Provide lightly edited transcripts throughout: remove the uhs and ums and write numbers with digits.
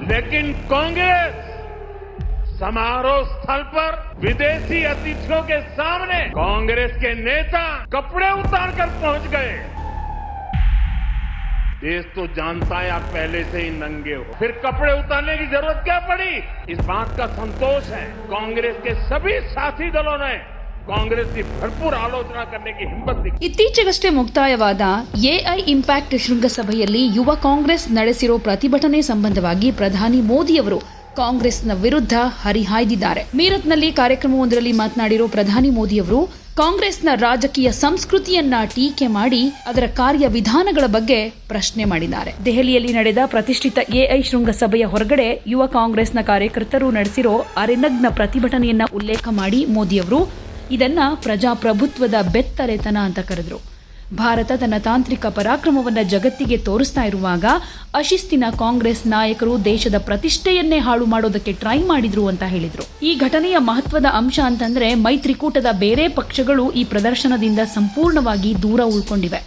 लेकिन कांग्रेस समारोह स्थल पर विदेशी अतिथियों के सामने कांग्रेस के नेता कपड़े उतारकर पहुंच गए। देश तो जानता है आप पहले से ही नंगे हो, फिर कपड़े उतारने की जरूरत क्या पड़ी? इस बात का संतोष है कांग्रेस के सभी साथी दलों ने ಕಾಂಗ್ರೆಸ್ की भरपूर आलोचना करने की हिम्मत दिखाई। ಇತ್ತೀಚೆಗಷ್ಟೇ ಮುಕ್ತಾಯವಾದ ಎಐ ಇಂಪ್ಯಾಕ್ಟ್ ಶೃಂಗಸಭೆಯಲ್ಲಿ ಯುವ ಕಾಂಗ್ರೆಸ್ ನಡೆಸಿರೋ ಪ್ರತಿಭಟನೆ ಸಂಬಂಧವಾಗಿ ಪ್ರಧಾನಿ ಮೋದಿಯವರು ಕಾಂಗ್ರೆಸ್ನ ವಿರುದ್ಧ ಹರಿಹಾಯ್ದಿದ್ದಾರೆ. ಮೀರತ್ನಲ್ಲಿ ಕಾರ್ಯಕ್ರಮವೊಂದರಲ್ಲಿ ಮಾತನಾಡಿರೋ ಪ್ರಧಾನಿ ಮೋದಿಯವರು ಕಾಂಗ್ರೆಸ್ನ ರಾಜಕೀಯ ಸಂಸ್ಕೃತಿಯನ್ನ ಟೀಕೆ ಮಾಡಿ ಅದರ ಕಾರ್ಯವಿಧಾನಗಳ ಬಗ್ಗೆ ಪ್ರಶ್ನೆ ಮಾಡಿದ್ದಾರೆ. ದೆಹಲಿಯಲ್ಲಿ ನಡೆದ ಪ್ರತಿಷ್ಠಿತ ಎಐ ಶೃಂಗಸಭೆಯ ಹೊರಗಡೆ ಯುವ ಕಾಂಗ್ರೆಸ್ನ ಕಾರ್ಯಕರ್ತರು ನಡೆಸಿರೋ ಅರೆನಗ್ನ ಪ್ರತಿಭಟನೆಯನ್ನ ಉಲ್ಲೇಖ ಮಾಡಿ ಮೋದಿಯವರು ಇದನ್ನ ಪ್ರಜಾಪ್ರಭುತ್ವದ ಬೆತ್ತಲೆತನ ಅಂತ ಕರೆದ್ರು. ಭಾರತ ತನ್ನ ತಾಂತ್ರಿಕ ಪರಾಕ್ರಮವನ್ನ ಜಗತ್ತಿಗೆ ತೋರಿಸ್ತಾ ಇರುವಾಗ ಅಶಿಸ್ತಿನ ಕಾಂಗ್ರೆಸ್ ನಾಯಕರು ದೇಶದ ಪ್ರತಿಷ್ಠೆಯನ್ನೇ ಹಾಳು ಮಾಡೋದಕ್ಕೆ ಟ್ರೈ ಮಾಡಿದ್ರು ಅಂತ ಹೇಳಿದ್ರು. ಈ ಘಟನೆಯ ಮಹತ್ವದ ಅಂಶ ಅಂತಂದ್ರೆ ಮೈತ್ರಿಕೂಟದ ಬೇರೆ ಪಕ್ಷಗಳು ಈ ಪ್ರದರ್ಶನದಿಂದ ಸಂಪೂರ್ಣವಾಗಿ ದೂರ ಉಳ್ಕೊಂಡಿವೆ.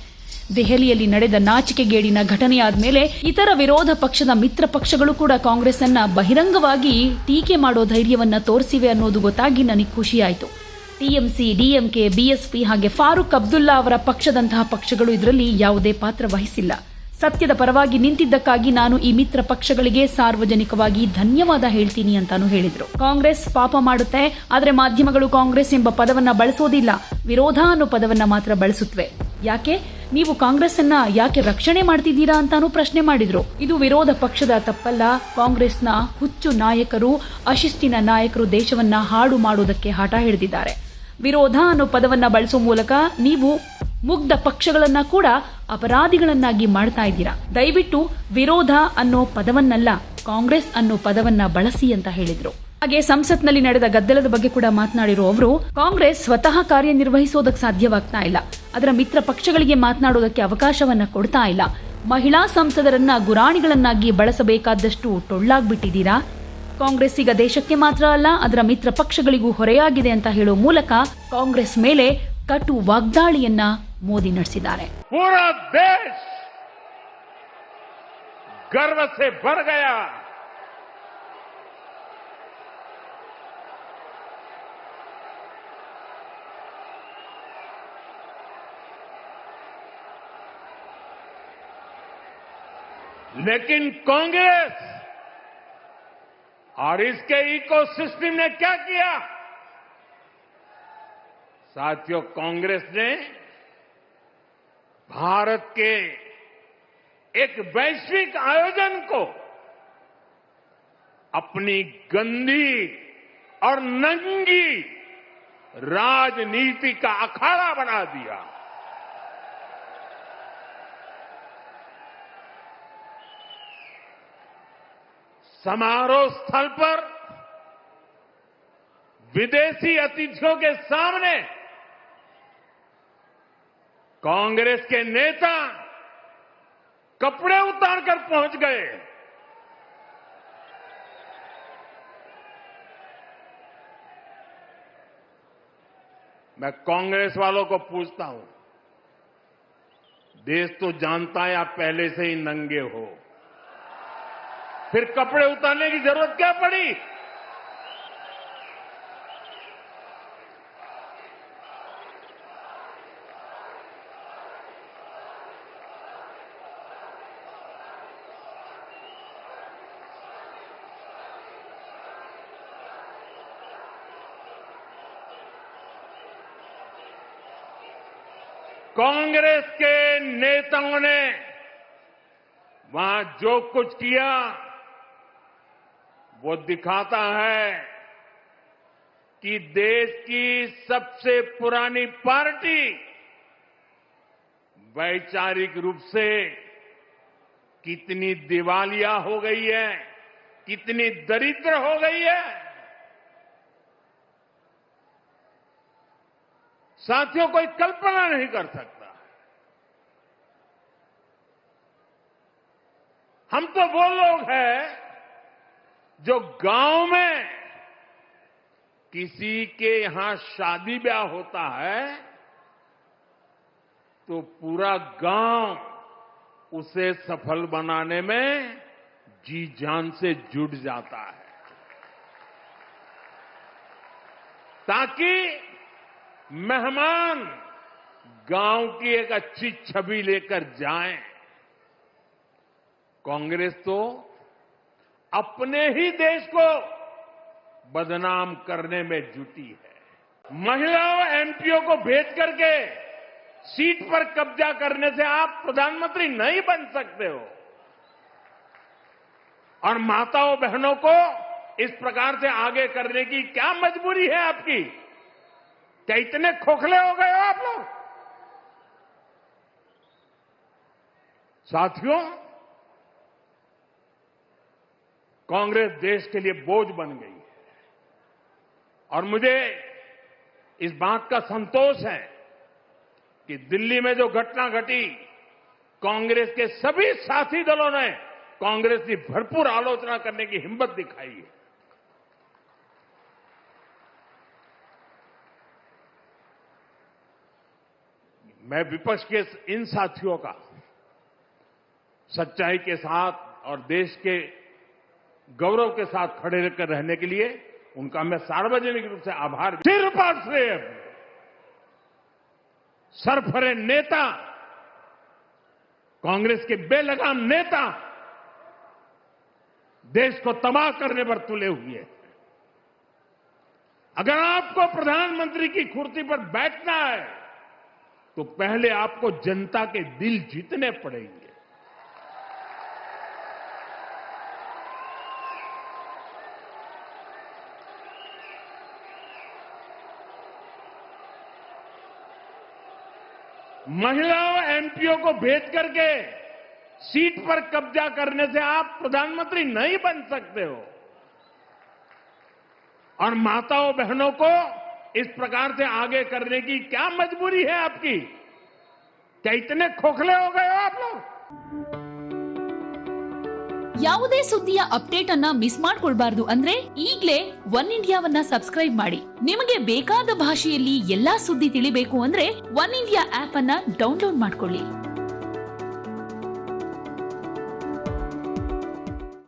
ದೆಹಲಿಯಲ್ಲಿ ನಡೆದ ನಾಚಿಕೆಗೇಡಿನ ಘಟನೆಯಾದ ಮೇಲೆ ಇತರ ವಿರೋಧ ಪಕ್ಷದ ಮಿತ್ರ ಪಕ್ಷಗಳು ಕೂಡ ಕಾಂಗ್ರೆಸ್ ಅನ್ನ ಬಹಿರಂಗವಾಗಿ ಟೀಕೆ ಮಾಡೋ ಧೈರ್ಯವನ್ನ ತೋರಿಸಿವೆ ಅನ್ನೋದು ಗೊತ್ತಾಗಿ ನನಗೆ ಖುಷಿಯಾಯಿತು. ಟಿಎಂಸಿ, ಡಿಎಂಕೆ, ಬಿಎಸ್ಪಿ ಹಾಗೆ ಫಾರೂಕ್ ಅಬ್ದುಲ್ಲಾ ಅವರ ಪಕ್ಷದಂತಹ ಪಕ್ಷಗಳು ಇದರಲ್ಲಿ ಯಾವುದೇ ಪಾತ್ರ ವಹಿಸಿಲ್ಲ. ಸತ್ಯದ ಪರವಾಗಿ ನಿಂತಿದ್ದಕ್ಕಾಗಿ ನಾನು ಈ ಮಿತ್ರ ಪಕ್ಷಗಳಿಗೆ ಸಾರ್ವಜನಿಕವಾಗಿ ಧನ್ಯವಾದ ಹೇಳ್ತೀನಿ ಅಂತಾನು ಹೇಳಿದ್ರು. ಕಾಂಗ್ರೆಸ್ ಪಾಪ ಮಾಡುತ್ತೆ, ಆದರೆ ಮಾಧ್ಯಮಗಳು ಕಾಂಗ್ರೆಸ್ ಎಂಬ ಪದವನ್ನ ಬಳಸೋದಿಲ್ಲ, ವಿರೋಧ ಅನ್ನೋ ಪದವನ್ನ ಮಾತ್ರ ಬಳಸುತ್ತವೆ. ಯಾಕೆ ನೀವು ಕಾಂಗ್ರೆಸ್ ಅನ್ನ ಯಾಕೆ ರಕ್ಷಣೆ ಮಾಡ್ತಿದ್ದೀರಾ ಅಂತಾನು ಪ್ರಶ್ನೆ ಮಾಡಿದ್ರು. ಇದು ವಿರೋಧ ಪಕ್ಷದ ತಪ್ಪಲ್ಲ, ಕಾಂಗ್ರೆಸ್ನ ಹುಚ್ಚು ನಾಯಕರು, ಅಶಿಸ್ತಿನ ನಾಯಕರು ದೇಶವನ್ನ ಹಾಳು ಮಾಡೋದಕ್ಕೆ ಹಠ ಹಿಡಿದಿದ್ದಾರೆ. ವಿರೋಧ ಅನ್ನೋ ಪದವನ್ನ ಬಳಸೋ ಮೂಲಕ ನೀವು ಮುಗ್ಧ ಪಕ್ಷಗಳನ್ನ ಕೂಡ ಅಪರಾಧಿಗಳನ್ನಾಗಿ ಮಾಡ್ತಾ ಇದ್ದೀರಾ. ದಯವಿಟ್ಟು ವಿರೋಧ ಅನ್ನೋ ಪದವನ್ನಲ್ಲ, ಕಾಂಗ್ರೆಸ್ ಅನ್ನೋ ಪದವನ್ನ ಬಳಸಿ ಅಂತ ಹೇಳಿದ್ರು. ಹಾಗೆ ಸಂಸತ್ನಲ್ಲಿ ನಡೆದ ಗದ್ದಲದ ಬಗ್ಗೆ ಕೂಡ ಮಾತನಾಡಿರೋ ಅವರು ಕಾಂಗ್ರೆಸ್ ಸ್ವತಃ ಕಾರ್ಯನಿರ್ವಹಿಸೋದಕ್ಕೆ ಸಾಧ್ಯವಾಗ್ತಾ ಇಲ್ಲ, ಅದರ ಮಿತ್ರ ಪಕ್ಷಗಳಿಗೆ ಮಾತನಾಡೋದಕ್ಕೆ ಅವಕಾಶವನ್ನ ಕೊಡ್ತಾ ಇಲ್ಲ, ಮಹಿಳಾ ಸಂಸದರನ್ನ ಗುರಾಣಿಗಳನ್ನಾಗಿ ಬಳಸಬೇಕಾದಷ್ಟು ಟೊಳ್ಳಾಗ್ಬಿಟ್ಟಿದ್ದೀರಾ. ಕಾಂಗ್ರೆಸ್ ಈಗ ದೇಶಕ್ಕೆ ಮಾತ್ರ ಅಲ್ಲ ಅದರ ಮಿತ್ರ ಪಕ್ಷಗಳಿಗೂ ಹೊರೆಯಾಗಿದೆ ಅಂತ ಹೇಳೋ ಮೂಲಕ ಕಾಂಗ್ರೆಸ್ ಮೇಲೆ ಕಟು ವಾಗ್ದಾಳಿಯನ್ನ ಮೋದಿ ನಡೆಸಿದ್ದಾರೆ. पूरा देश गर्व से भर गया। लेकिन कांग्रेस और इसके इकोसिस्टम ने क्या किया? साथियों, कांग्रेस ने भारत के एक वैश्विक आयोजन को अपनी गंदी और नंगी राजनीति का अखाड़ा बना दिया। समारोह स्थल पर विदेशी अतिथियों के सामने कांग्रेस के नेता कपड़े उतारकर पहुंच गए। मैं कांग्रेस वालों को पूछता हूं, देश तो जानता है आप पहले से ही नंगे हो, फिर कपड़े उतारने की जरूरत क्या पड़ी? कांग्रेस के नेताओं ने वहां जो कुछ किया वो दिखाता है कि देश की सबसे पुरानी पार्टी वैचारिक रूप से कितनी दिवालिया हो गई है, कितनी दरिद्र हो गई है। साथियों, कोई कल्पना नहीं कर सकता। हम तो वो लोग हैं जो गांव में किसी के यहां शादी ब्याह होता है तो पूरा गांव उसे सफल बनाने में जी जान से जुड़ जाता है, ताकि मेहमान गांव की एक अच्छी छवि लेकर जाएं। कांग्रेस तो अपने ही देश को बदनाम करने में जुटी है। महिलाओं एमपीओ को भेज करके सीट पर कब्जा करने से आप प्रधानमंत्री नहीं बन सकते हो। और माताओं बहनों को इस प्रकार से आगे करने की क्या मजबूरी है आपकी? क्या इतने खोखले हो गए हो आप लोग? साथियों, कांग्रेस देश के लिए बोझ बन गई है और मुझे इस बात का संतोष है कि दिल्ली में जो घटना घटी, कांग्रेस के सभी साथी दलों ने कांग्रेस की भरपूर आलोचना करने की हिम्मत दिखाई है। मैं विपक्ष के इन साथियों का सच्चाई के साथ और देश के गौरव के साथ खड़े रहकर रहने के लिए उनका मैं सार्वजनिक रूप से आभार। सिर पर सिर सरफरे नेता, कांग्रेस के बेलगाम नेता देश को तबाह करने पर तुले हुए हैं। अगर आपको प्रधानमंत्री की कुर्सी पर बैठना है तो पहले आपको जनता के दिल जीतने पड़ेंगे। महिलाओं एमपीओ को भेज करके सीट पर कब्जा करने से आप प्रधानमंत्री नहीं बन सकते हो। और माताओं बहनों को इस प्रकार से आगे करने की क्या मजबूरी है आपकी? क्या इतने खोखले हो गए हो आप लोग? ಯಾವುದೇ ಸುದ್ದಿಯ ಅಪ್ಡೇಟ್ ಅನ್ನ ಮಿಸ್ ಮಾಡ್ಕೊಳ್ಬಾರ್ದು ಅಂದ್ರೆ ಈಗ್ಲೇ ಒನ್ ಇಂಡಿಯಾವನ್ನ ಸಬ್ಸ್ಕ್ರೈಬ್ ಮಾಡಿ. ನಿಮಗೆ ಬೇಕಾದ ಭಾಷೆಯಲ್ಲಿ ಎಲ್ಲಾ ಸುದ್ದಿ ತಿಳಿಬೇಕು ಅಂದ್ರೆ ಒನ್ ಇಂಡಿಯಾ ಆಪ್ ಅನ್ನ ಡೌನ್ಲೋಡ್ ಮಾಡ್ಕೊಳ್ಳಿ.